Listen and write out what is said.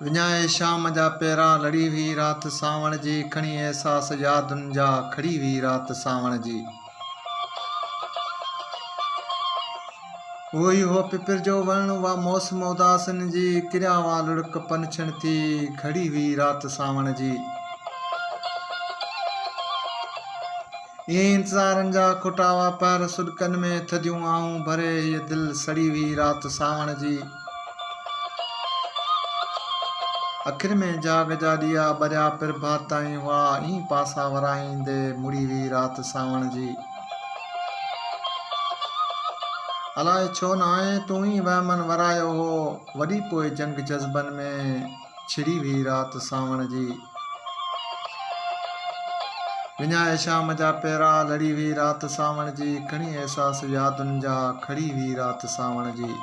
विञाए शाम जा पेरा लड़ी हुई रात सावण जी, खणी एहसास यादुनि जा खड़ी हुई रात सावण जी। वही हो पिपिर जो वण वा मौसम उदासन जी, किरिया वा लुढ़क पनछण थी खड़ी हुई रात सावण जी। ये इंतज़ारनि जा खुटावा पैर सुॾकनि में थदियूं आऊं भरे, हीअ दिलि सड़ी हुई रात सावण जी। अखिर में जाग जा ॾिया ॿरिया पिर भाताई हुआ, ई पासा वराईंदे मुड़ी हुई रात सावण जी। अलाए छो न आहे तूं ई वहमन वरायो हो, वॾी पोइ जंग जज़्बनि में छिड़ी हुई रात सावण जी। विञाए शाम जा पेरा लड़ी हुई रात सावण जी, खणी एहसास यादुनि जा खड़ी हुई रात सावण जी।